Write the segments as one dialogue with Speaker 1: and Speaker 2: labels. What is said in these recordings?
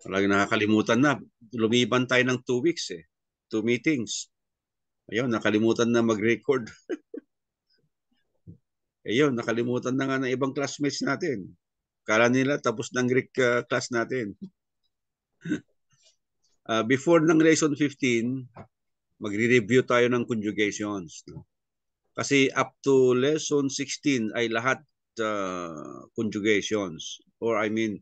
Speaker 1: Talagang nakakalimutan na. Lumiban tayo ng 2 weeks eh. 2 meetings. Ayun, nakalimutan na mag-record. Ayun, nakalimutan na nga ng ibang classmates natin. Kala nila tapos ng Greek class natin. Before ng lesson 15, magre-review tayo ng conjugations. No? Kasi up to lesson 16 ay lahat conjugations. Or I mean,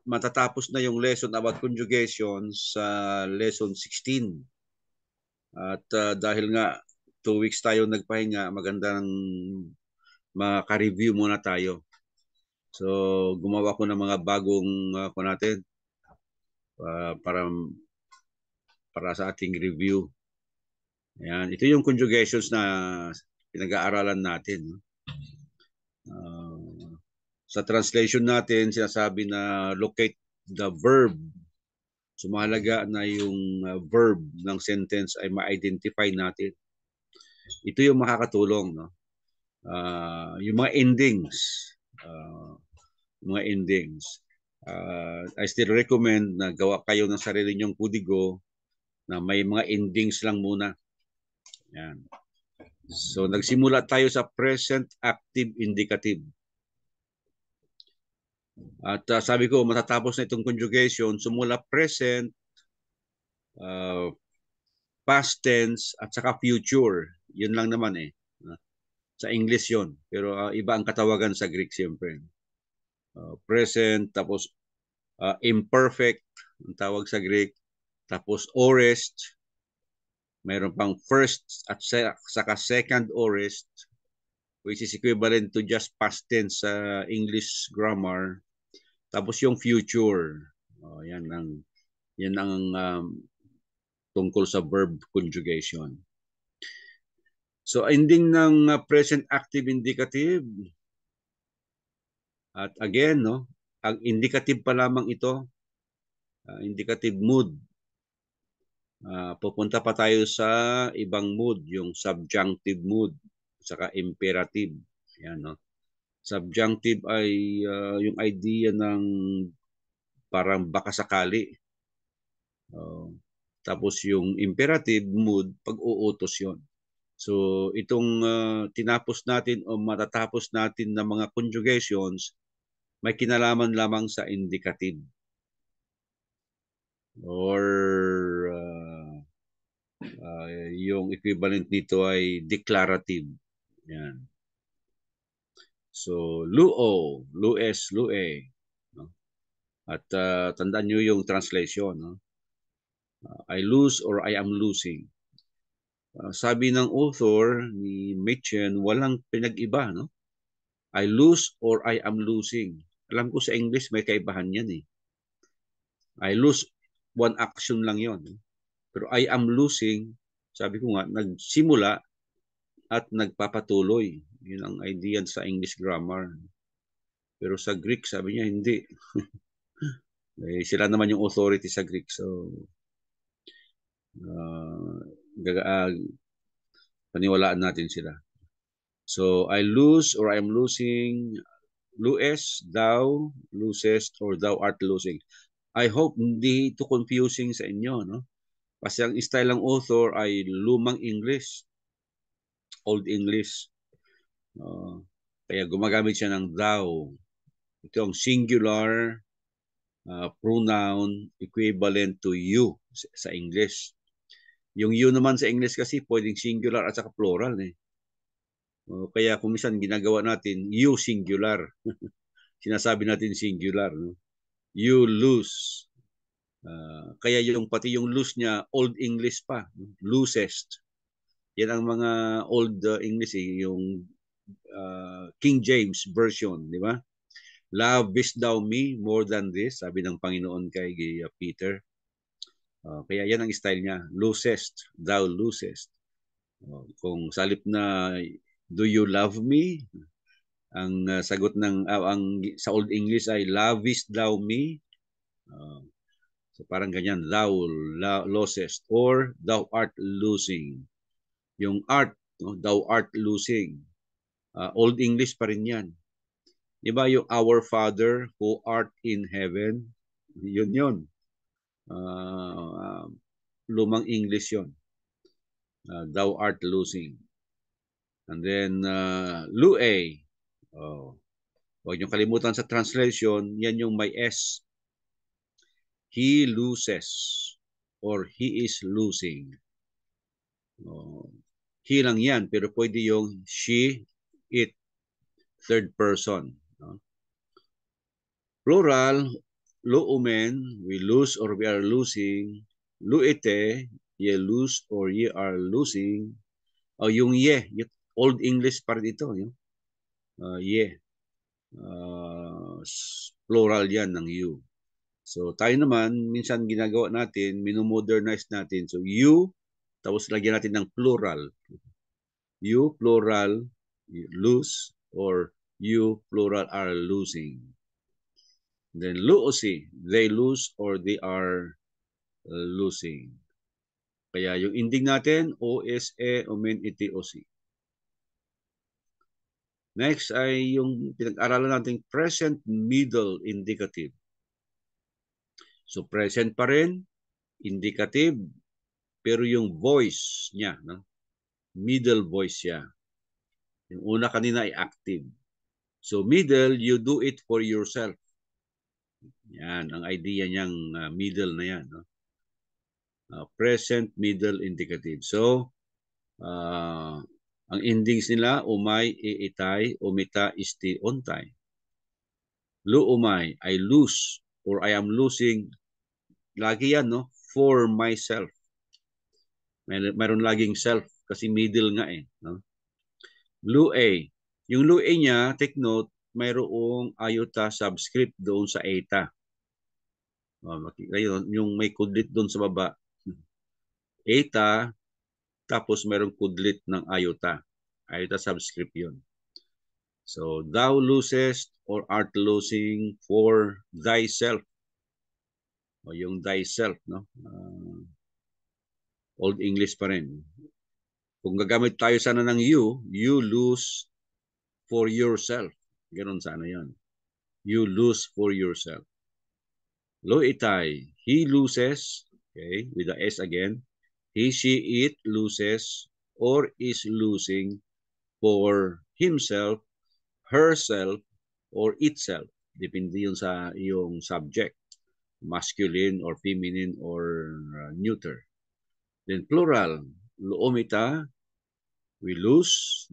Speaker 1: matatapos na yung lesson about conjugations sa lesson 16. At dahil nga 2 weeks tayo nagpahinga, magandang maka-review muna tayo. So, gumawa ko ng mga bagong natin para sa ating review. Ayan. Ito yung conjugations na pinag-aaralan natin. Sa translation natin, sinasabi na locate the verb. So, mahalaga na yung verb ng sentence ay ma-identify natin. Ito yung makakatulong. No? Yung mga endings. I still recommend na gawa kayo ng sarili nyong kudigo na may mga endings lang muna. Yan. So, nagsimula tayo sa present active indicative. At sabi ko, matatapos na itong conjugation, sumula present, past tense, at saka future. Yun lang naman eh. Sa English yun. Pero iba ang katawagan sa Greek siyempre. Present, tapos imperfect, ang tawag sa Greek. Tapos aorist, mayroon pang first at saka second aorist, which is equivalent to just past tense sa English grammar. Tapos yung future, yan ang tungkol sa verb conjugation. So ending ng present active indicative. At again, no, ang indicative pa lamang ito, indicative mood. Pupunta pa tayo sa ibang mood, yung subjunctive mood, saka imperative. Yan, no? Subjunctive ay yung idea ng parang baka sakali. Tapos yung imperative mood, pag-uutos yon. So itong tinapos natin o matatapos natin ng mga conjugations, may kinalaman lamang sa indicative. Or yung equivalent nito ay declarative. Yan. So, luo, lues, lue. No? At tandaan nyo yung translation. No? I lose or I am losing. Sabi ng author ni Machen, walang pinag-iba. No? I lose or I am losing. Alam ko sa English may kaibahan yan eh. I lose, one action lang yon. Pero I am losing, sabi ko nga, nagsimula at nagpapatuloy. Yun ang idea sa English grammar. Pero sa Greek, sabi niya, hindi. Sila naman yung authority sa Greek. So, paniwalaan natin sila. So, I lose or I'm losing. Lues, thou losest, or thou art losing. I hope hindi ito confusing sa inyo, no? Kasi ang style ng author ay lumang English, Old English. Kaya gumagamit siya ng thou. Ito ang singular pronoun equivalent to you sa English. Yung you naman sa English kasi pwedeng singular at saka plural eh. Kaya kung minsan ginagawa natin you singular. Sinasabi natin singular. No? You lose. Kaya yung pati yung lose niya Old English pa. Losest. Yan ang mga Old English eh, yung King James version, di ba? Lovest thou me more than this, sabi ng Panginoon kay Peter. Kaya yan ang style niya. Losest, thou losest. Kung salip na do you love me? Ang sagot ng sa Old English ay lovest thou me? So parang ganyan, thou losest or thou art losing. Yung art, no? Thou art losing. Old English pa rin yan. Diba yung our Father who art in heaven? Yun. Lumang English yun. Thou art losing. And then, Lue. Oh. Huwag niyong kalimutan sa translation, yan yung may S. He loses or he is losing. Oh. He lang yan, pero pwede yung she, it, third person. No? Plural, luumen, we lose or we are losing. Luite, ye lose or ye are losing. O yung ye, Old English pa rin ito. Ye. Plural yan ng you. So tayo naman, minsan ginagawa natin, minomodernize natin. So you, tapos lagyan natin ng plural. You, plural, you lose, or you, plural, are losing. Then luosi, they lose or they are losing. Kaya yung ending natin, OSE, omen, iti, osi. Next ay yung pinag-aralan nating present middle indicative. So present pa rin, indicative, pero yung voice niya, no? Middle voice siya. Yung una kanina ay active. So middle, you do it for yourself. Yan, ang idea niyang middle na yan. No? Present, middle, indicative. So, ang endings nila, umay, iitay, umita, isti, ontay. Lu umay, I lose or I am losing. Lagi yan, no? For myself. Mayroon laging self kasi middle nga eh. No? Lu A. Yung Lu A niya, take note, mayroong iota subscript doon sa eta. Ayun, yung may kudlit doon sa baba. Eta, tapos mayroong kudlit ng iota. Iota subscript yun. So, thou losest or art losing for thyself. O yung thyself, no? Old English pa rin. Kung gagamit tayo sana ng you lose for yourself. Ganon sana yan. You lose for yourself. Lo itay, he loses, okay, with the S again. He, she, it loses or is losing for himself, herself, or itself. Depende yun sa iyong subject, masculine or feminine or neuter. Then plural, loomita, we lose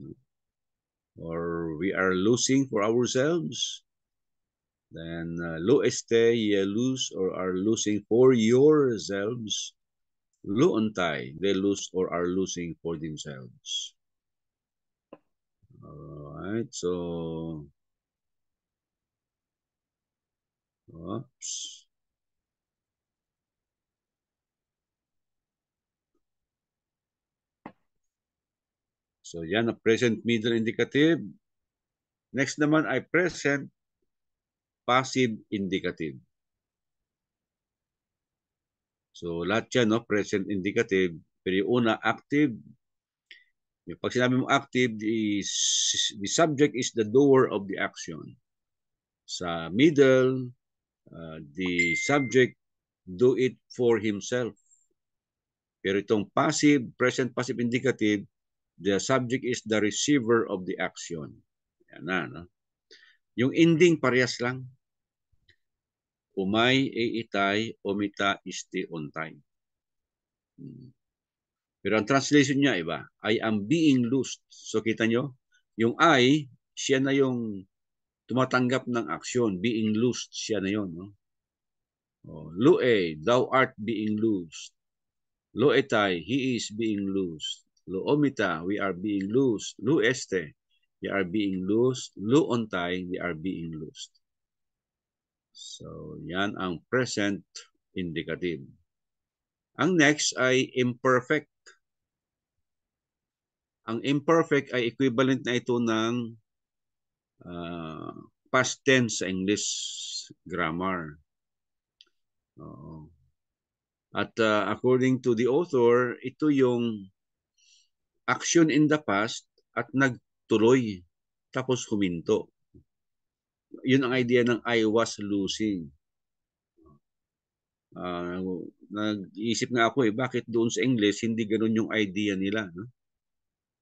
Speaker 1: or we are losing for ourselves. Then lueste, ye lose or are losing for yourselves. Luontay, they lose or are losing for themselves. Alright, so oops. So yan, a present middle indicative. Next naman ay present passive indicative. So lahat yan, no? Present indicative. Pero yung una, active. Pag sinabi mo active, the subject is the doer of the action. Sa middle, the subject do it for himself. Pero itong passive, present passive indicative, the subject is the receiver of the action. Yan na, no? Yung ending parehas lang. Umay, itay, omita, isti, ontay. Pero ang translation niya iba. I am being loosed. So kita nyo, yung I, siya na yung tumatanggap ng aksyon. Being loosed, siya na yun. No? Lue, thou art being loosed. Loetai, he is being loosed. Loomita, we are being loosed. Lueste, we are being loosed. Luontay, we are being loosed. So, yan ang present indicative. Ang next ay imperfect. Ang imperfect ay equivalent na ito ng past tense sa English grammar. At according to the author, ito yung action in the past at nagtuloy tapos huminto. Yun ang idea ng I was losing. Nag-iisip nga ako bakit doon sa English hindi ganun yung idea nila, no?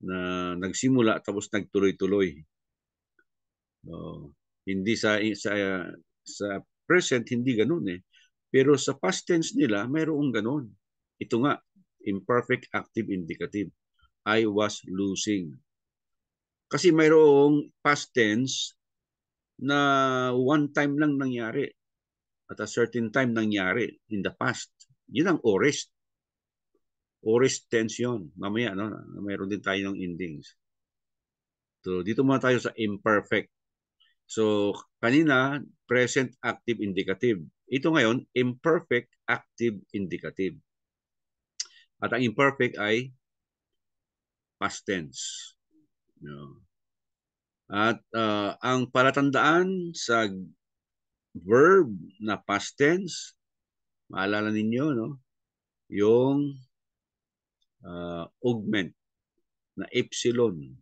Speaker 1: Na nagsimula tapos nagtuloy-tuloy. Hindi sa present hindi ganun eh. Pero sa past tense nila mayroong ganun. Ito nga, imperfect active indicative. I was losing. Kasi mayroong past tense na one time lang nangyari at a certain time nangyari in the past. Yun ang aorist. Aorist tense yun. Mamaya, no? Mayroon din tayo ng endings. So, dito muna tayo sa imperfect. So, kanina, present active indicative. Ito ngayon, imperfect active indicative. At ang imperfect ay past tense. No. At ang palatandaan sa verb na past tense, maalala ninyo, no? Yung augment na epsilon.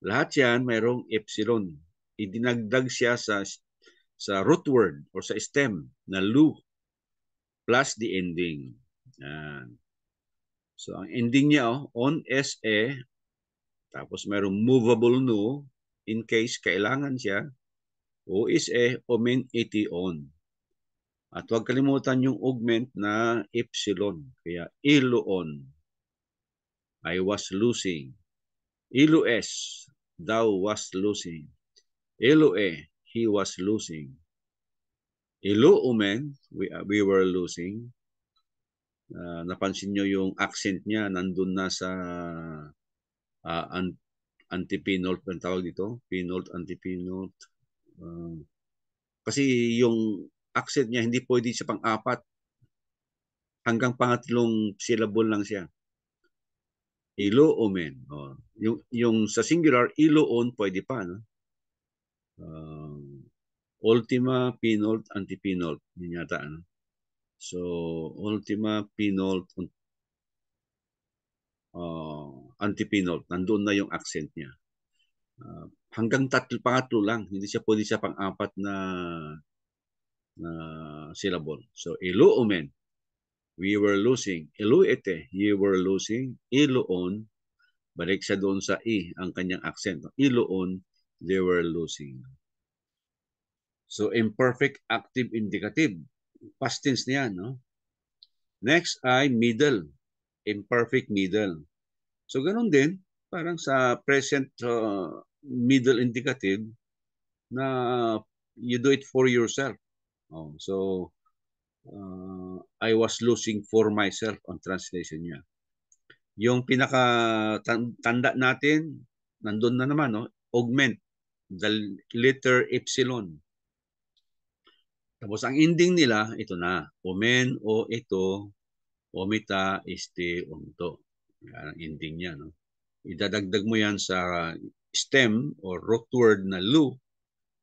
Speaker 1: Lahat yan mayroong epsilon. Idinagdag siya sa root word or sa stem na lu plus the ending. Yan. So, ang ending niya, on SE, tapos mayroong movable no, in case kailangan siya, o SE, omen on. At huwag kalimutan yung augment na epsilon. Kaya iloon. I was losing. Ilues, thou was losing. Ilue, he was losing. Iluumen, we were losing. Napansin nyo yung accent niya, nandun na sa antipinalt, ang tawag dito? Pinalt, antipinalt. Kasi yung accent niya, hindi pwede sa pang-apat. Hanggang pangatlong syllable lang siya. Iloomen. Yung sa singular, iloon, pwede pa. No? Ultima, pinalt, antipinalt. Yun yata. Ano? So, ultima, pinalt, antipinalt. Nandun na yung accent niya. Hanggang pangatlo lang. Hindi siya pwede siya pang-apat na syllable. So, iloomen. We were losing. Iluete, you were losing. Iloon, balik siya doon sa I, ang kanyang accent. Iloon, they were losing. So, imperfect active indicative. Past tense niyan, no? Next ay middle. Imperfect middle. So, ganun din. Parang sa present middle indicative na you do it for yourself. So, I was losing for myself on translation niya. Yung pinaka tanda natin, nandun na naman, no? Augment, the letter epsilon. Tapos ang ending nila, ito na. Omen, o ito, omita, onto. Yan ang ending niya, no? Idadagdag mo yan sa stem or root word na lu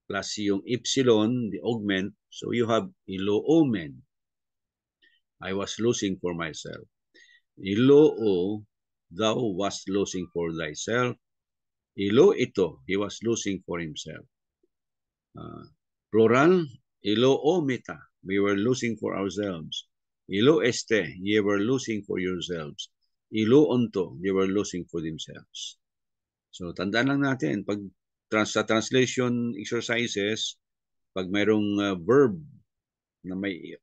Speaker 1: plus yung epsilon, the augment. So you have iloomen. I was losing for myself. Iloo, thou was losing for thyself. Ilo ito, he was losing for himself. Plural, iloomita, we were losing for ourselves. Ilo este, ye were losing for yourselves. Ilo onto, they were losing for themselves. So, tandaan lang natin, pag sa translation exercises, pag mayroong verb na may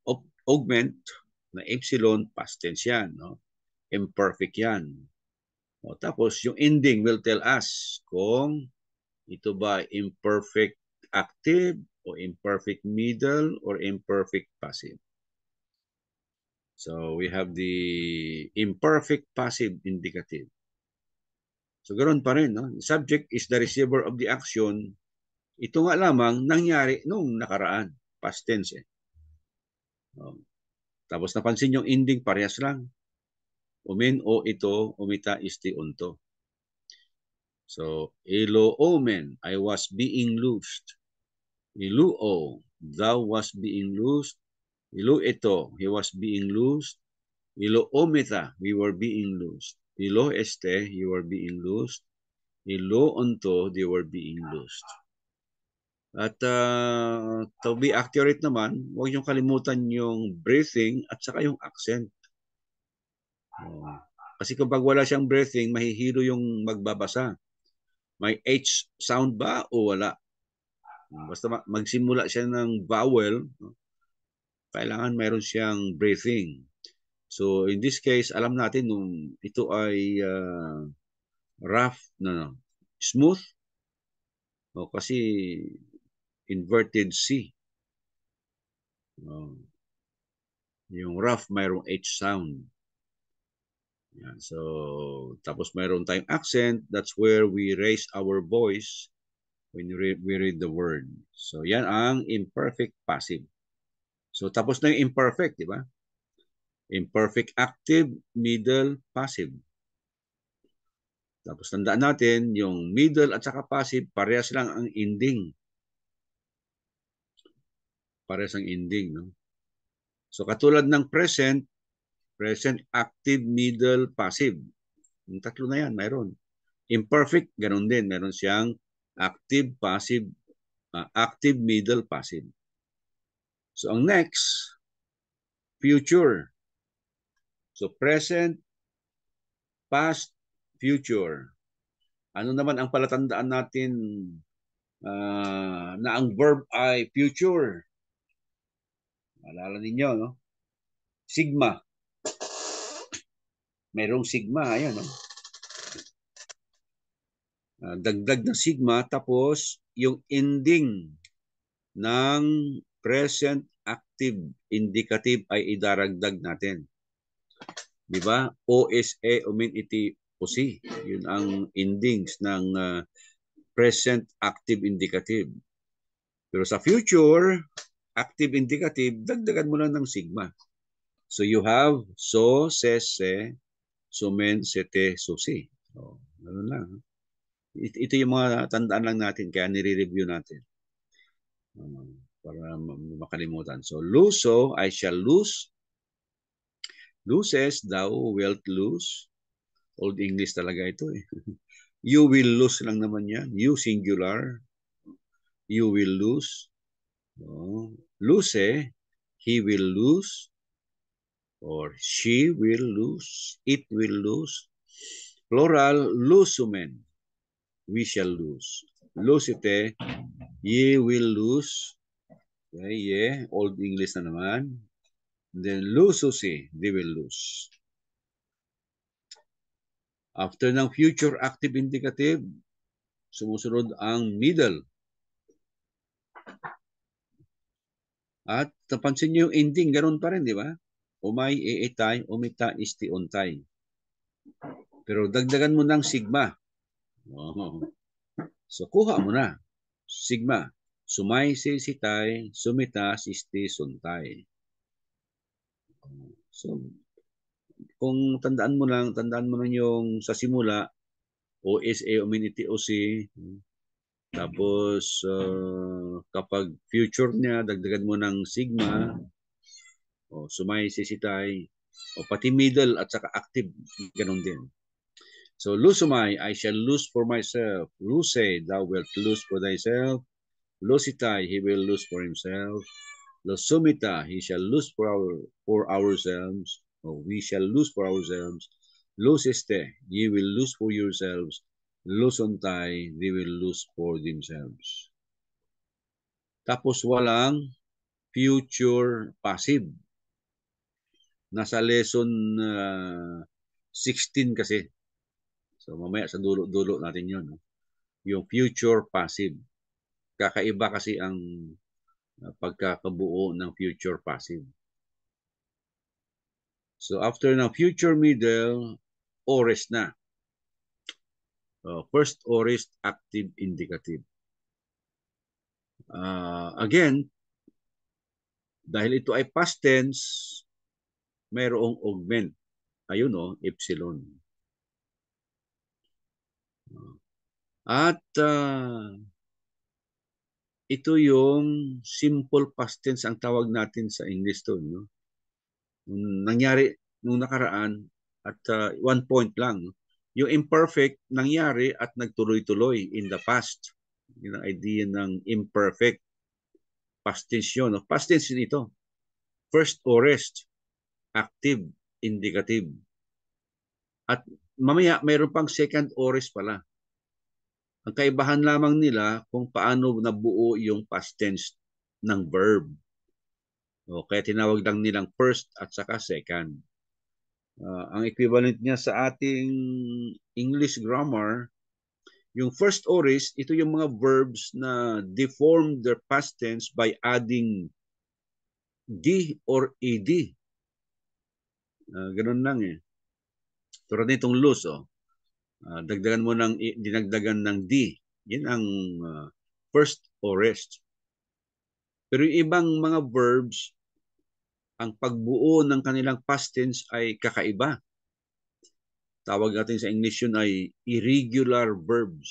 Speaker 1: augment na epsilon, past tense yan, no? Imperfect yan. Tapos, yung ending will tell us kung ito ba imperfect active o imperfect middle or imperfect passive. So, we have the imperfect passive indicative. So, ganoon pa rin. No? The subject is the receiver of the action. Ito nga lamang nangyari nung nakaraan. Past tense. Tapos, napansin yung ending, parehas lang. Umen o ito, umita, onto. So, iloomen, I was being loosed. Iluo, thou was being loosed. Ilu ito, he was being loosed. Iloomita, we were being loosed. Ilo este, you were being loosed. Ilo onto, they were being loosed. At to be accurate naman, huwag niyong kalimutan yung breathing at saka yung accent. Kasi kapag wala siyang breathing, mahihilo yung magbabasa. May H sound ba o wala? Basta magsimula siya ng vowel, kailangan mayroon siyang breathing. So in this case, alam natin nung ito ay rough na smooth o kasi inverted C. Yung rough mayroong H sound. Yan. So tapos mayroon tayong accent, that's where we raise our voice when we read the word. So yan ang imperfect passive. So tapos na yung imperfect, di ba? Imperfect active, middle, passive. Tapos tandaan natin, yung middle at saka passive, parehas lang ang ending. Parehas ang ending, no? So katulad ng present, present, active, middle, passive. Yung tatlo na yan, mayroon. Imperfect, ganun din. Meron siyang active, passive, active, middle, passive. So ang next, future. So present, past, future. Ano naman ang palatandaan natin na ang verb ay future? Alala ninyo, no? Sigma. Merong sigma, ayan, no? Dagdag ng sigma, tapos yung ending ng present active indicative ay idaragdag natin. Di ba? OSA, uminiti, OC. Yun ang endings ng present active indicative. Pero sa future, active indicative, dagdagan mo lang ng sigma. So you have so, se, sumen, sete, susi. So, ganun lang. Ito yung mga tandaan lang natin, kaya nire-review natin. Para makalimutan. So, luso, I shall lose. Loses, thou wilt lose. Old English talaga ito eh. You will lose lang naman yan. You singular. You will lose. Lose, he will lose. Or she will lose. It will lose. Plural, lusumen. We shall lose. Lusite, ye will lose. Okay, yeah, Old English na naman. Then lususi, they will lose. After ng future active indicative, sumusunod ang middle. At napansin niyo yung ending, ganun pa rin, di ba? Umay, eetay, umita, isti, ontay. Pero dagdagan mo ng sigma. So, kuha mo na. Sigma. Sumay, sitay, sumita, isti, suntay. So, kung tandaan mo lang yung sa simula, OSA, uminiti, OC, tapos kapag future niya, dagdagan mo ng sigma, o sumay, sisitay, o pati middle at saka active, ganun din. So, lusumay, I shall lose for myself. Luse, thou wilt lose for thyself. Lusitai, he will lose for himself. Losumita, he shall lose for ourselves. Or we shall lose for ourselves. Loseste, ye will lose for yourselves. Losontai, they will lose for themselves. Tapos walang future passive. Nasa lesson 16 kasi. So mamaya sa dulo-dulo natin yun. No? Yung future passive. Kakaiba kasi ang pagkakabuo ng future passive. So after ng future middle, ores na. First orist active indicative. Again, dahil ito ay past tense, mayroong augment. Ayun o, epsilon. At ito yung simple past tense ang tawag natin sa English to. No? Nangyari nung nakaraan at 1 point lang. Yung imperfect nangyari at nagtuloy-tuloy in the past. Yun ang idea ng imperfect. Past tense yun. No? Past tense yun ito. First aorist, active, indicative. At mamaya, mayroon pang second aorist pala. Ang kaibahan lamang nila kung paano nabuo yung past tense ng verb. O, kaya tinawag lang nilang first at saka second. Ang equivalent niya sa ating English grammar, yung first aorist, ito yung mga verbs na deform their past tense by adding D or ED. Ganun lang eh. Tulad nitong lose, dagdagan mo ng dinagdagan ng D. Yan ang first aorist. Pero yung ibang mga verbs, ang pagbuo ng kanilang past tense ay kakaiba. Tawag natin sa English yun ay irregular verbs.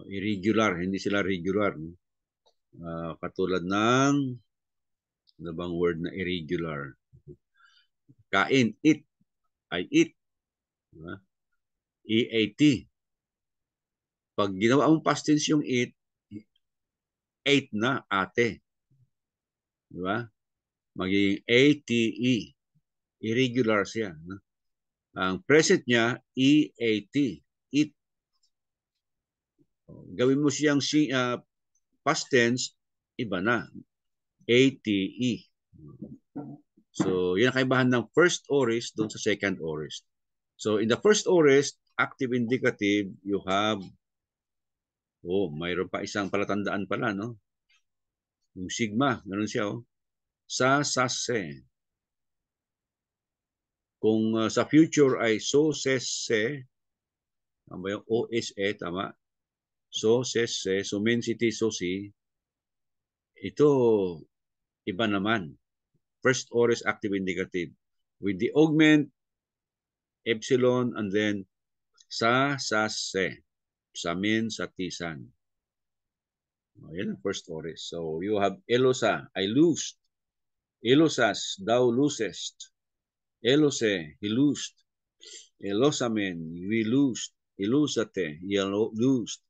Speaker 1: Irregular, hindi sila regular. Katulad ng, ano bang word na irregular? Kain, eat, I eat. E-A-T. Pag ginawa mong past tense yung eat, ate na, ate. Di ba? Magiging A-T-E. Irregular siya. Ang present niya, E-A-T. Eat. Gawin mo siyang past tense, iba na. A-T-E. So, yan ang kaibahan ng first aorist doon sa second aorist. So, in the first aorist, active indicative, you have, mayroon pa isang palatandaan pala, no? Yung sigma, ganun siya, sa, se. Kung sa future ay so, ses, se, tama yung O-S-E, tama? So, ses, se, so, mensity, so, si, ito, iba naman. First aorist active indicative. With the augment, epsilon, and then sa, se. Samin, satisan. Yan ang first aorist. So, you have elosa, I lose. Elosas, thou losest. Elose, he loosed. Elosamen, we loosed. Elusate, ye loosed.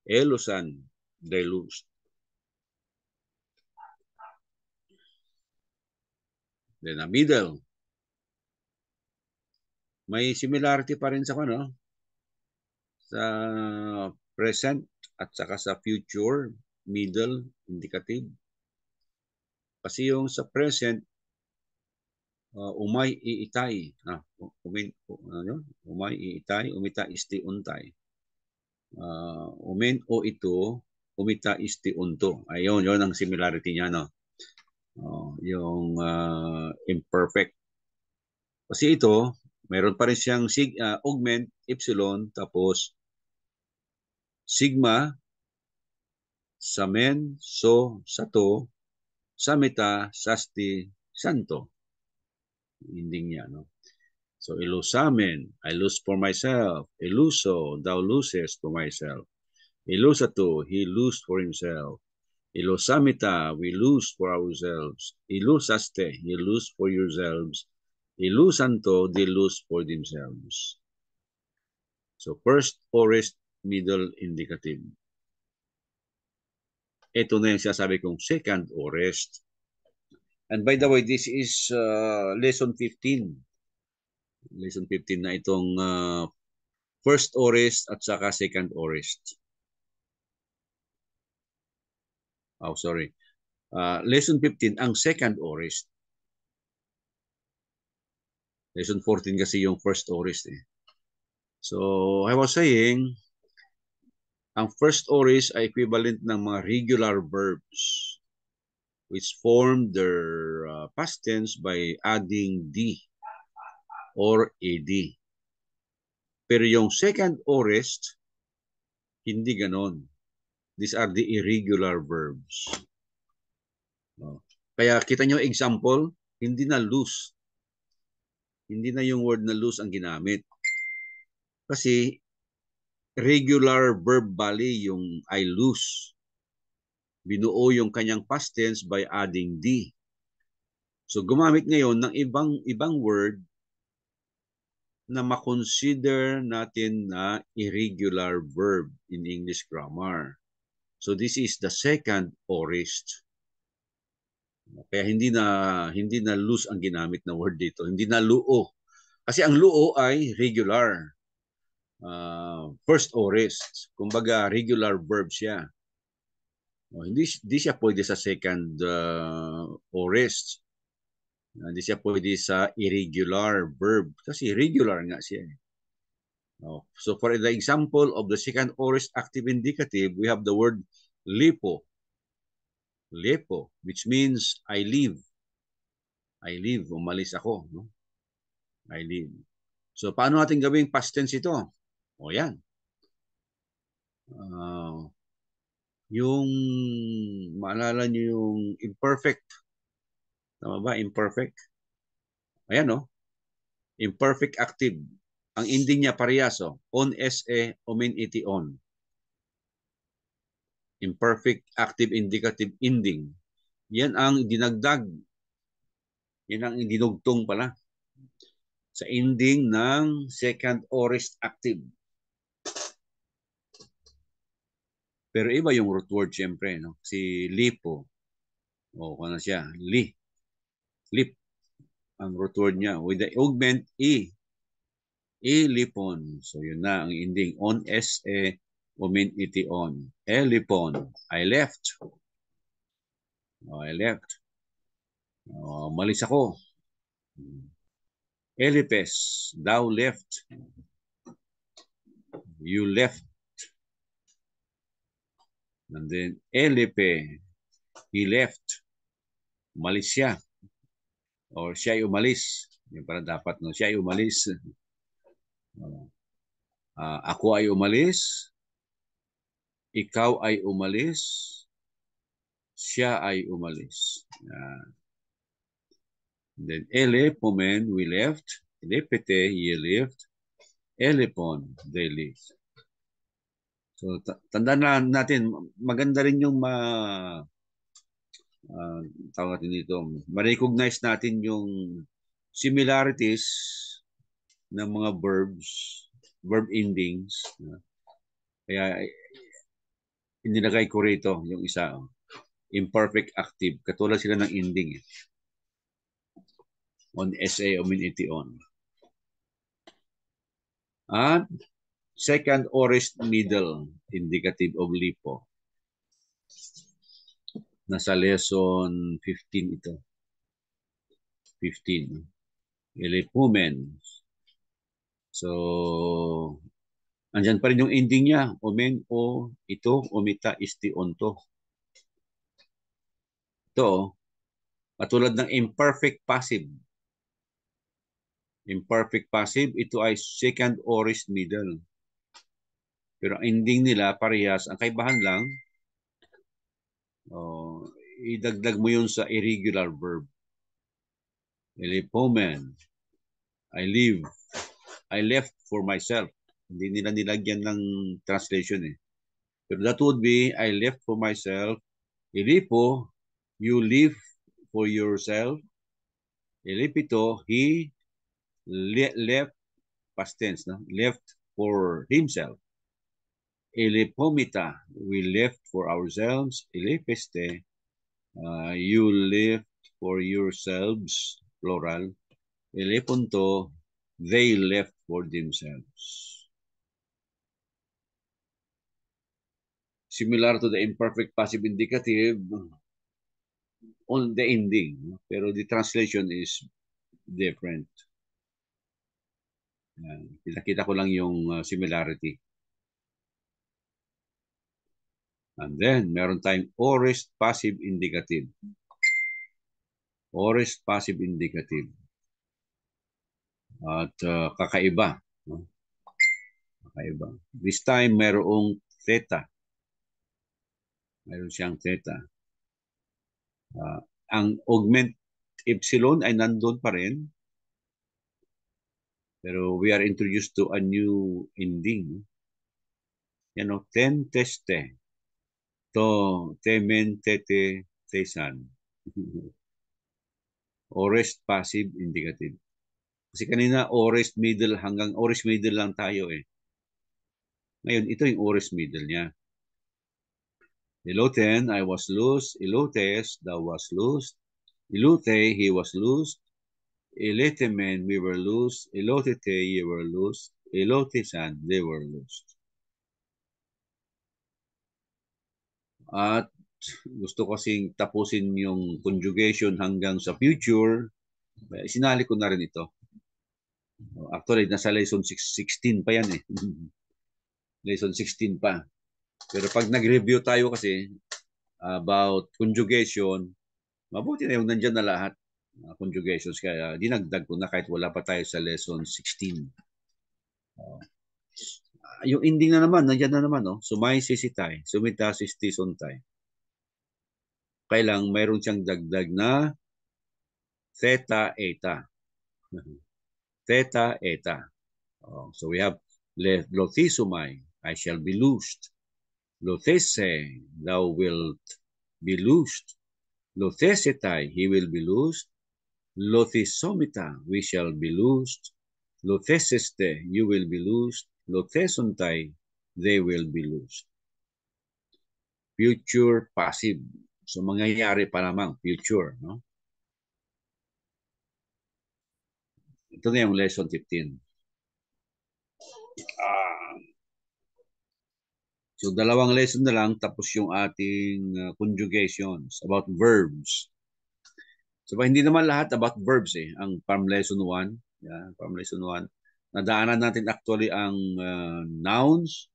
Speaker 1: Elosan, they loosed. Then the middle. May similarity pa rin sa ano? Sa present at saka sa future, middle, indicative. Kasi yung sa present, umay iitay. Umay iitay, umita isti untay. Umen o ito, umita isti unto. Ayun, yun ang similarity niya, no? Yung imperfect. Kasi ito, mayroon pa rin siyang augment, epsilon, tapos sigma, samen, so, sato, samita, sasti, santo. Ending niya, no? So, ilusamen, I lose for myself. Iluso, thou loses for myself. Ilusato, he lose for himself. Ilusamita, we lose for ourselves. Ilusaste, you lose for yourselves. Ilusanto, they lose for themselves. So, first aorist, middle, indicative. Ito na yung sinasabi kong second aorist. And by the way, this is lesson 15. Lesson 15 na itong first aorist at saka second aorist. Oh, sorry. Lesson 15, ang second aorist. Lesson 14 kasi yung first aorist eh. So, I was saying, ang first aorist ay equivalent ng mga regular verbs which form their past tense by adding D or AD. Pero yung second aorist, hindi ganon. These are the irregular verbs. Kaya kita nyo example, hindi na lose. Hindi na yung word na lose ang ginamit. Kasi regular verb bali yung I lose. Binuo yung kanyang past tense by adding D. So gumamit ngayon ng ibang word na makonsider natin na irregular verb in English grammar. So this is the second aorist. Kaya hindi na loose ang ginamit na word dito. Hindi na luo. Kasi ang luo ay regular. First aorist. Kumbaga regular verb siya. Hindi siya pwede sa second aorist. Hindi siya pwede sa irregular verb kasi regular nga siya. So for the example of the second aorist active indicative, we have the word lipo. Lipo, which means I leave. I leave, umalis ako. No? I leave. So paano natin gawing past tense ito? O yan. Yung maalala nyo yung imperfect. Tama ba? Imperfect. Ayan no. Imperfect active. Ang ending niya parehas. On, sa, omen, iti, on. Imperfect active indicative ending. Yan ang dinagdag. Yan ang dinugtong pala sa ending ng second aorist active. Pero iba yung root word siyempre. No? Si lipo. O kung ano siya. Lip. Ang root word niya. With the augment, e. Elipon. So yun na ang ending. On, sa, omen, iti, on. Elipon. I left. I left. Malis ako. Elipes. Thou left. You left. And then Elipe. He left. Umalis siya. Or siya ay umalis. Yung para dapat, no? Siya ay umalis. Ako ay umalis. Ikaw ay umalis. Siya ay umalis. Then elepomen, we left. Elepete, ye left. Elepon, they left. So, tandaan natin, maganda rin yung tawag natin dito, ma-recognize natin yung similarities ng mga verbs, verb endings. Kaya, inilagay ko rito yung isa, imperfect active. Katulad sila ng ending. On, sa, omen, iti, on. At second aorist middle indicative of lipo. Nasa lesson 15 ito. 15. Elipumen. So, andyan pa rin yung ending niya. Omen, o, ito, omita, isti, onto. Ito, katulad ng imperfect passive. Imperfect passive, ito ay second aorist middle. Pero ang ending nila, parehas. Ang kaibahan lang, idagdag mo yun sa irregular verb. Elipumen. I live. I left for myself. Hindi nila nilagyan ng translation eh. Pero that would be, I left for myself. Ilipo, you live for yourself. Ilipito, he left, past tense, no? Left for himself. Ilipomita, we left for ourselves. Ilipeste, you left for yourselves, plural. Ilipunto, they left for themselves. Similar to the imperfect passive indicative on the ending, pero the translation is different. Kita ko lang yung similarity. And then, meron tayong aorist passive indicative. Aorist passive indicative. At kakaiba. No? Kakaiba. This time, merong theta. Meron siyang theta. Ang augment epsilon ay nandun pa rin. Pero we are introduced to a new ending. Yan o, ten teste. To, temen, tete, tesan. Aorist passive indicative. Kasi kanina aorist middle hanggang aorist middle lang tayo eh. Ngayon, ito yung aorist middle niya. Iloten, I was loose. Ilotes, thou was loose. Ilute, he was loose. Iletemen, we were loose. Ilotete, you were loose. Ilotisan, they were loose. At gusto kasing tapusin yung conjugation hanggang sa future. Sinali ko na rin ito. Actually, nasa lesson 16 pa yan eh. Lesson 16 pa. Pero pag nag-review tayo kasi about conjugation, mabuti na yung nandyan na lahat. Conjugations. Kaya dinagdag ko na kahit wala pa tayo sa lesson 16. Yung ending na naman, nandyan na naman. Oh. Sumay sisitay, sumita sistisontay. Kailang mayroon siyang dagdag na theta, eta. Theta, eta. Oh, so we have lothisumai, I shall be loosed. Lothese, thou wilt be loosed. Lothesetai, he will be loosed. Lothisomita, we shall be loosed. Lotheseste, you will be loosed. Lothesontai, they will be loosed. Future passive. So mangyayari pa lamang, future. No? Ito na yung lesson 15. So dalawang lesson na lang tapos yung ating conjugations about verbs. So hindi naman lahat about verbs eh. Ang from lesson 1, yeah, from lesson 1, nadaanan natin actually ang nouns,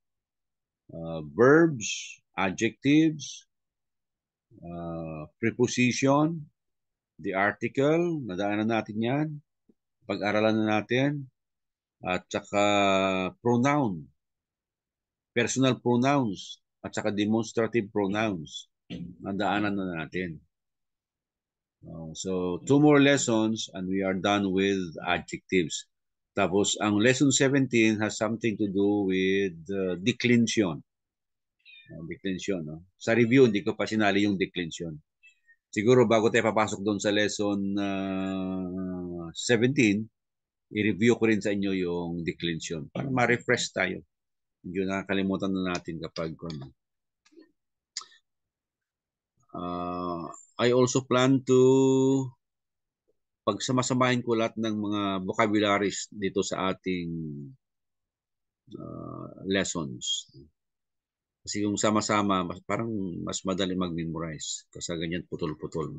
Speaker 1: verbs, adjectives, preposition, the article, nadaanan natin yan. Pag-aralan na natin. At saka pronoun, personal pronouns, at saka demonstrative pronouns. Nadaanan na natin. So, 2 more lessons and we are done with adjectives. Tapos, ang lesson 17 has something to do with declension. Declension, no? Sa review, hindi ko pa sinali yung declension. Siguro, bago tayo papasok doon sa lesson 17, i-review ko rin sa inyo yung declension para ma-refresh tayo. Hindi nakakalimutan na natin kapag I also plan to pagsamasamahin ko lahat ng mga vocabularies dito sa ating lessons. Kasi yung sama-sama, parang mas madali mag-memorize kasi ganyan putol-putol.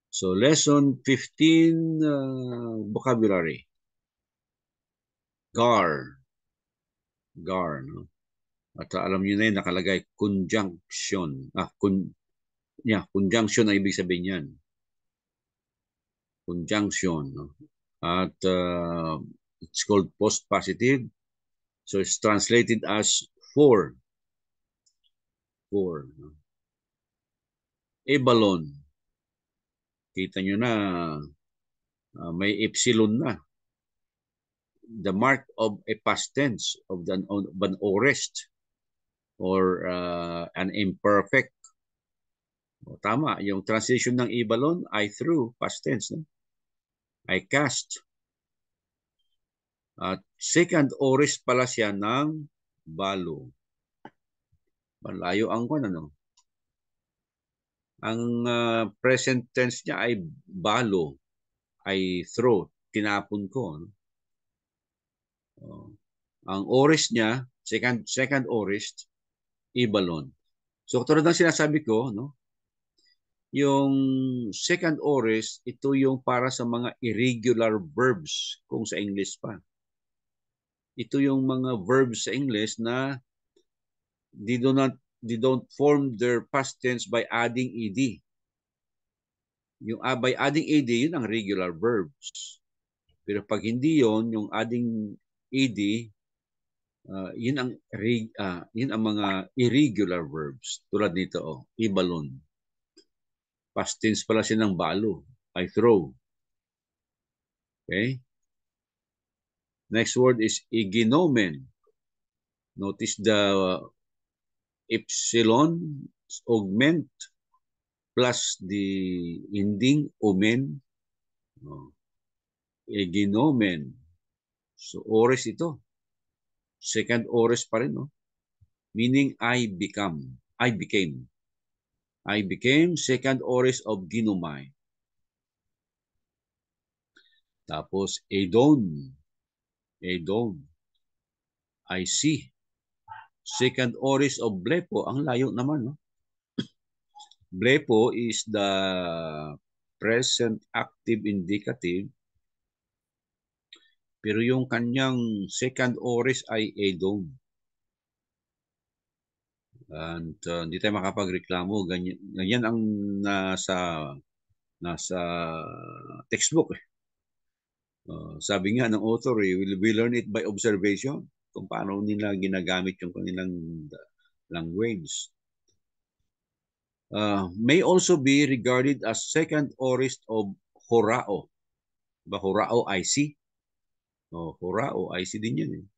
Speaker 1: So, lesson 15, vocabulary. Gar. Gar, no? At alam niyo na yun, nakalagay conjunction. Conjunction ang ibig sabihin yan. Conjunction. No? At it's called post-positive. So it's translated as for. For. No? Ebalon. Kita nyo na may epsilon na. The mark of a past tense of an aorist or an imperfect. O, tama, yung translation ng ebalon, I threw, past tense. No? I cast. At second aorist pala siya ng balo. Malayo ang ano. Ang present tense niya ay balo, ay throw, tinapon ko. No? Ang aorist niya, second aorist, ibalon. So tulad ng sinasabi ko, no? Yung second aorist, ito yung para sa mga irregular verbs kung sa English pa. Ito yung mga verbs sa English na they don't form their past tense by adding ed. Yung by adding ed, yun ang regular verbs. Pero pag hindi yon, yung adding ed, yun ang mga irregular verbs. Tulad nito, ibalon. Past tense pala siya ng balo. I throw. Okay? Next word is iginomen. Notice the epsilon augment plus the ending omen. Eginomen. So, ores ito. Second ores pa rin, no? Meaning I become. I became. I became second ores of ginomai. Tapos, edon. Edon. I see. Second ores of blepo. Ang layo naman, no? Blepo is the present active indicative. Pero yung kanyang second ores ay edon. And hindi tayo makapagreklamo. Ganyan ang nasa textbook. Sabi nga ng author, we learn it by observation. Kung paano nila ginagamit yung kanilang language. May also be regarded as second orist of horao. Ba horao IC? Horao IC din yan.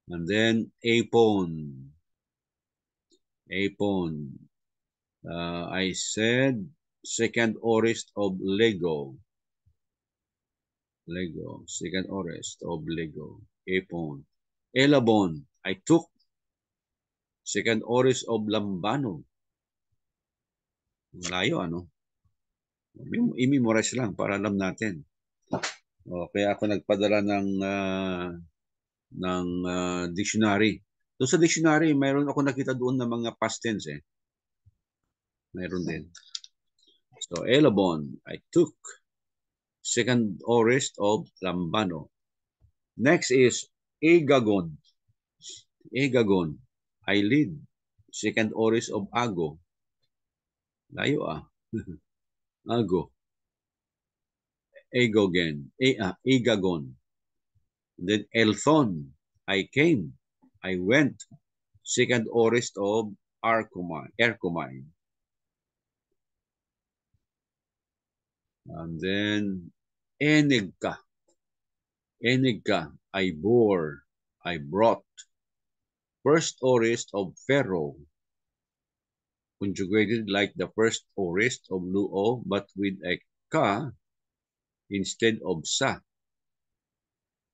Speaker 1: And then apon. Apon. I said second orist of Lego. Lego. Second orist of Lego. Apon. Elabon. I took second orist of Lambano. Layo, ano? I-memorize lang para alam natin. Kaya ako nagpadala ng dictionary. Doon sa dictionary, mayroon ako nakita doon ng mga past tense. Mayroon din. So, Elabon, I took second orist of Lambano. Next is Egagon. Egagon, I lead second orist of Ago. Layo Ago. Egogen. Egagon. Then Elthon, I came. I went. Second orist of Ercomine. And then Enigka. Enigka, I bore. I brought. First orist of Pharaoh. Conjugated like the first orist of Luo, but with a ka instead of sa.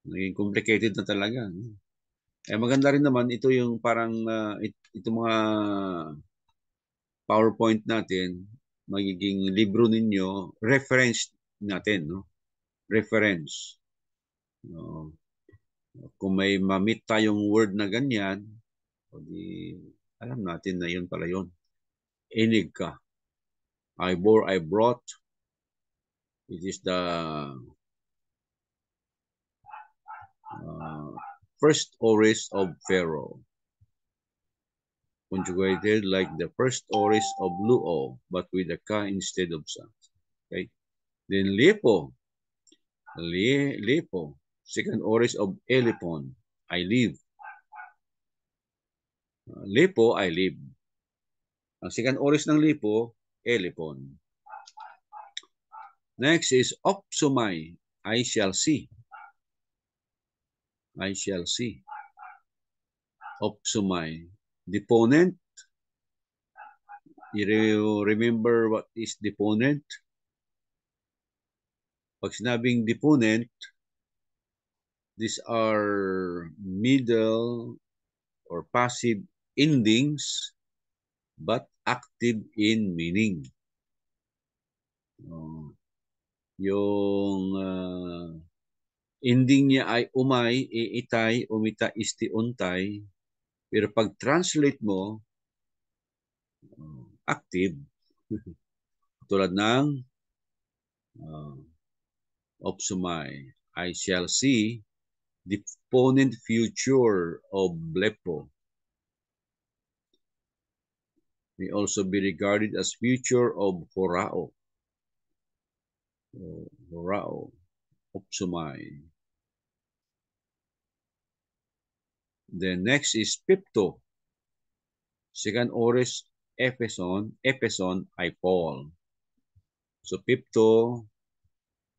Speaker 1: Naging complicated na talaga. Maganda rin naman, ito yung parang, ito mga PowerPoint natin, magiging libro ninyo, reference natin, no? Reference. Kung may ma-meet tayong word na ganyan, alam natin na yun pala yun. Enig ka. I bore, I brought. It is the first orist of Pharaoh. Conjugated like the first orist of Luo, but with a ka instead of sa. Okay. Then Lepo. Lepo. Second orist of Elipon. I live. Lepo, I live. Ang second orist ng Lepo, Elipon. Next is Opsumai. I shall see. I shall see. Opsumai. Deponent. You remember what is deponent? Pag sinabing deponent, these are middle or passive endings but active in meaning. Yung ending niya ay umay, iitay, umita, isti, untay. Pero pag translate mo, active. Tulad ng Opsumai. I shall see deponent future of Blepo. May also be regarded as future of Horao. Horao. Opsumai. The next is Pipto. Second orist Epheson, I fall. So Pipto,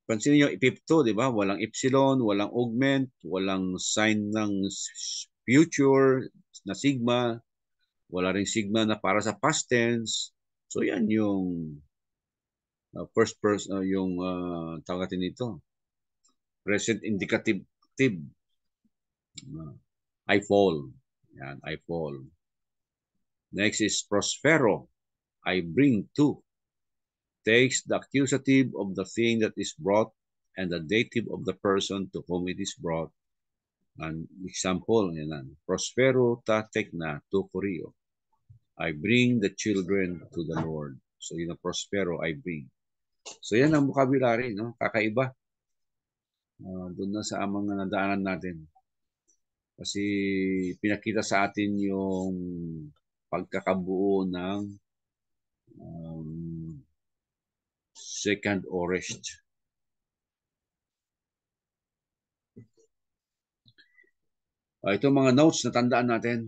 Speaker 1: pansin niyo Pipto, di ba? Walang epsilon, walang augment, walang sign ng future na sigma, wala ring sigma na para sa past tense. So yan yung first person, yung tawag natin dito, present indicative. I fall. Yan, I fall. Next is prospero. I bring to. Takes the accusative of the thing that is brought and the dative of the person to whom it is brought. An example, yan, prospero ta tekna to korio. I bring the children to the Lord. So yun ang prospero, I bring. So yan ang vocabulary, no? Kakaiba. Doon na sa mga nadaanan natin. Kasi pinakita sa atin yung pagkakabuo ng second aorist. Ito mga notes na tandaan natin.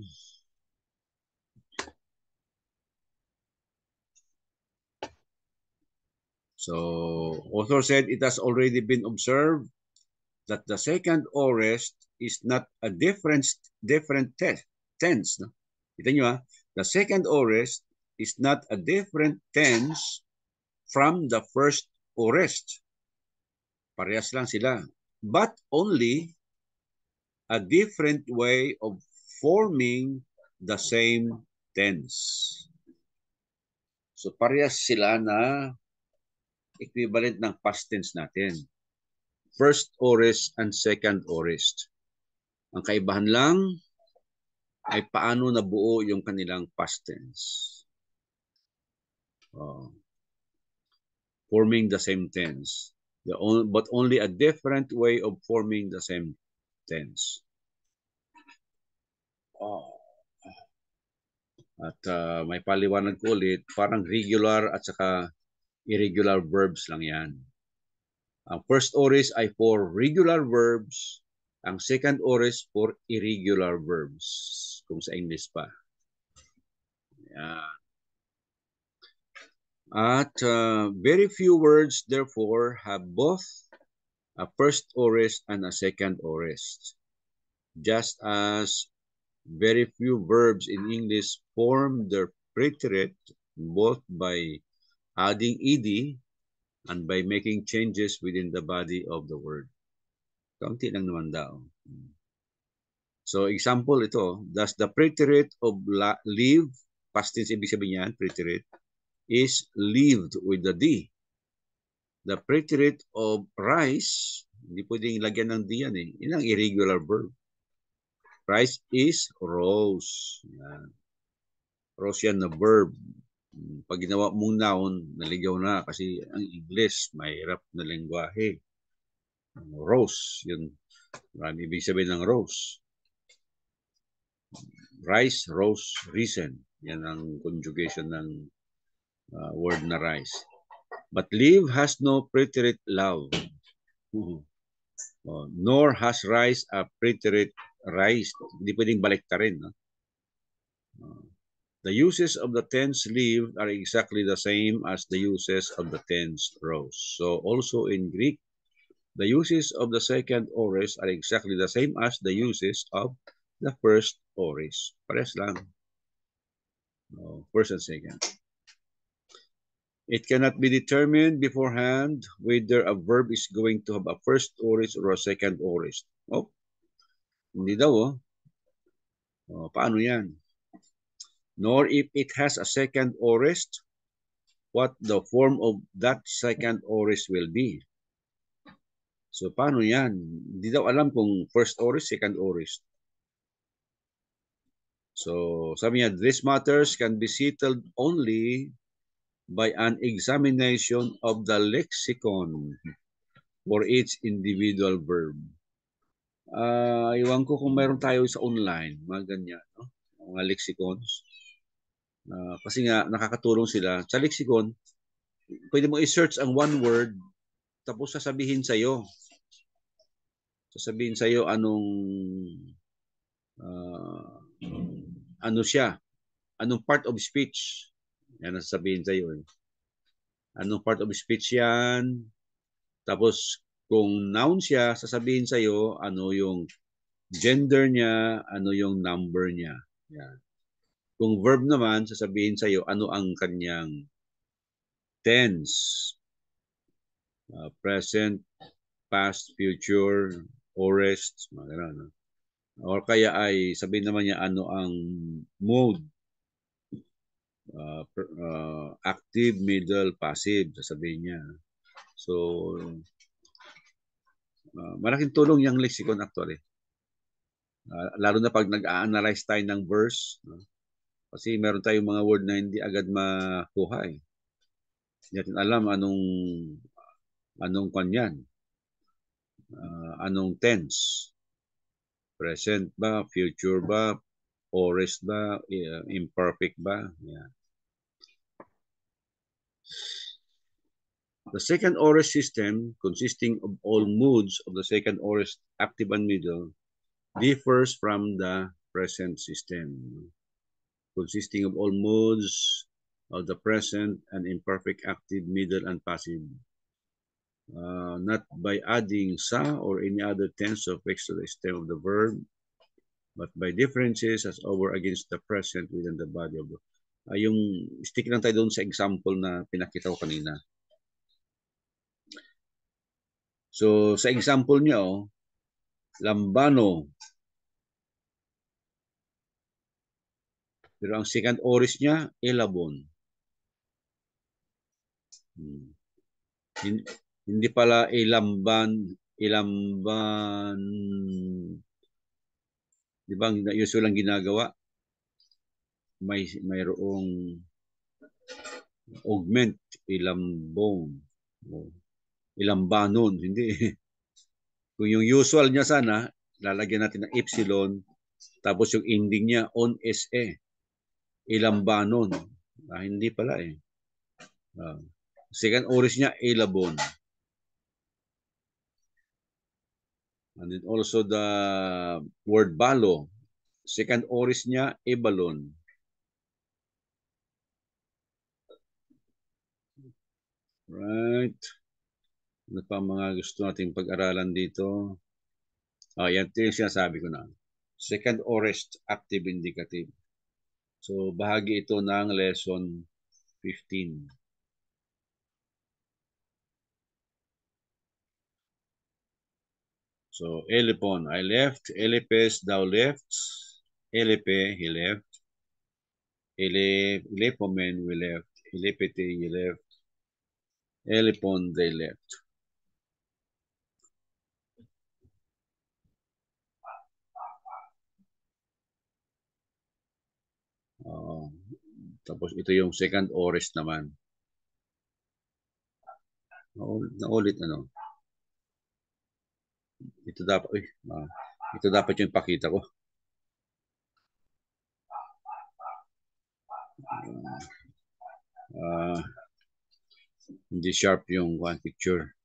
Speaker 1: So, author said it has already been observed that the second aorist is not a different tense. No? Kita nyo ha? The second aorist is not a different tense from the first aorist. Parehas lang sila. But only a different way of forming the same tense. So parehas sila na equivalent ng past tense natin. First aorist and second aorist. Ang kaibahan lang ay paano nabuo yung kanilang past tense. Forming the same tense. But only a different way of forming the same tense. At may paliwanag ko ulit, parang regular at saka irregular verbs lang yan. Ang first aorist ay for regular verbs, ang second aorist for irregular verbs, kung sa English pa. Yan. At very few words, therefore, have both a first aorist and a second aorist. Just as very few verbs in English form their preterite both by adding ed and by making changes within the body of the word. Kaunti lang naman daw. So example ito, thus the preterite of live, past tense ibig sabihin yan, preterite, is lived with the D. The preterite of rise, hindi pwedeng lagyan ng D yan eh. Yan ang irregular verb. Rise is rose. Yan. Rose yan na verb. Pag ginawa mong noun, naligaw na kasi ang English, mahirap na lengguwahe. Rose, yun. Marami ibig sabihin ng rose. Rise, rose, risen. Yan ang conjugation ng word na rise. But live has no preterite love. Nor has rise a preterite rise. Hindi pwedeng baliktarin. No? The uses of the tense live are exactly the same as the uses of the tense rose. So also in Greek, the uses of the second aorist are exactly the same as the uses of the first aorist. Parehas lang. First and second. It cannot be determined beforehand whether a verb is going to have a first aorist or a second aorist. Oh, hindi daw. Paano yan? Nor if it has a second aorist, what the form of that second aorist will be. So, paano yan? Hindi daw alam kung first aorist, second aorist. So, sabi niya, these matters can be settled only by an examination of the lexicon for each individual verb. Iwan ko kung meron tayo sa online, mga ganyan, no? Mga lexicons. Kasi nga, nakakatulong sila. Sa lexicon, pwede mo i-search ang one word, tapos sasabihin sa'yo. Sasabihin sa'yo anong, ano siya, anong part of speech. Yan ang sasabihin sa'yo. Anong part of speech yan. Tapos, kung noun siya, sasabihin sa'yo ano yung gender niya, ano yung number niya. Yan. Kung verb naman, sasabihin sa'yo ano ang kanyang tense. present, past, future, aorist, mga ganun. No? Or kaya ay sabihin naman niya ano ang mode, active, middle, passive, sasabihin niya. So, malaking tulong yung lexicon actually. Lalo na pag nag-a-analyze tayo ng verse. No? Kasi meron tayong mga word na hindi agad makuha eh. Hindi natin alam anong kanyan. Anong tense. Present ba, future ba, aorist ba, imperfect ba. Yeah. The second aorist system, consisting of all moods of the second aorist, active and middle, differs from the present system, consisting of all moods of the present and imperfect, active, middle, and passive, not by adding sa or any other tense suffix to the stem of the verb, but by differences as over against the present within the body of the yung stick lang tayo doon sa example na pinakita ko kanina. So, sa example niyo, lambano. Pero ang second aorist niya, elabon. Hindi pala ilamban, di ba usual lang ginagawa? Mayroong augment, ilambong, ilambanon, hindi. Kung yung usual niya sana, lalagyan natin ng epsilon, tapos yung ending niya, on SE, ilambanon. Hindi pala eh. Second aorist niya, elabon. And then also the word balo, second aorist niya, ebalon. Right. Ano pa mga gusto nating pag-aralan dito? Yan ito yung sinasabi ko na. Second aorist, active indicative. So, bahagi ito ng lesson 15. So, Elipon, I left. Elipes, thou left. Elipe, he left. Elipomen, we left. Elipete, he left. Elipon, they left. Tapos ito yung second aorist naman. Naulit ano. Ito dapat yung pakita ko. Hindi sharp yung one picture.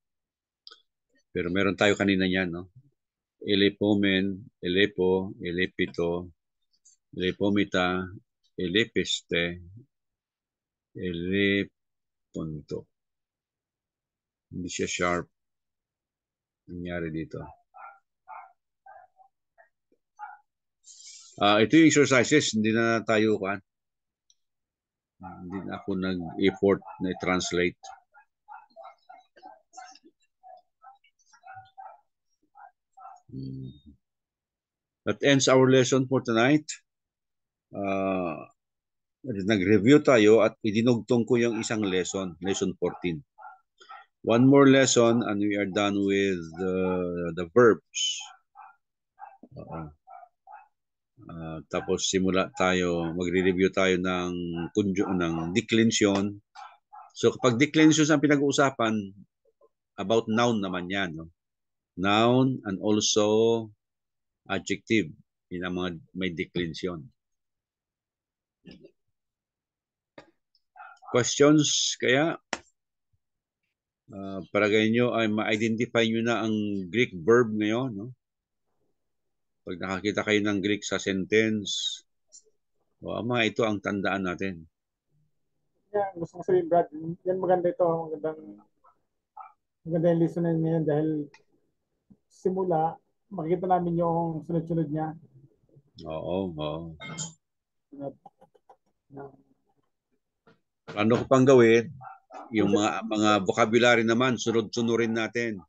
Speaker 1: Pero meron tayo kanina niyan, no? Elepomen, elepo, elepito, elepomita, elepiste, eleponto. Hindi siya sharp. Nangyari dito. Ito yung exercises. Hindi na tayo hindi na ako nag-effort na i-translate. That ends our lesson for tonight. Nag-review tayo at idinugtong ko yung isang lesson, lesson 14. One more lesson and we are done with the verbs. Tapos simula tayo, magre-review tayo ng declension. So kapag declension ang pinag-uusapan, about noun naman yan. No? Noun and also adjective. Yun ang mga may declension. Questions kaya? Para ganyo ay ma-identify nyo na ang Greek verb ngayon. No? Pag nakakita kayo ng Greek sa sentence, mga ito ang tandaan natin.
Speaker 2: Yeah, gusto ko sabihin, Brad, yan maganda ito. Maganda yung lesson na ngayon dahil simula, makikita namin yung sunod-sunod niya.
Speaker 1: Oo. Ano ko pang gawin? Yung mga vocabulary naman, sunod-sunurin natin.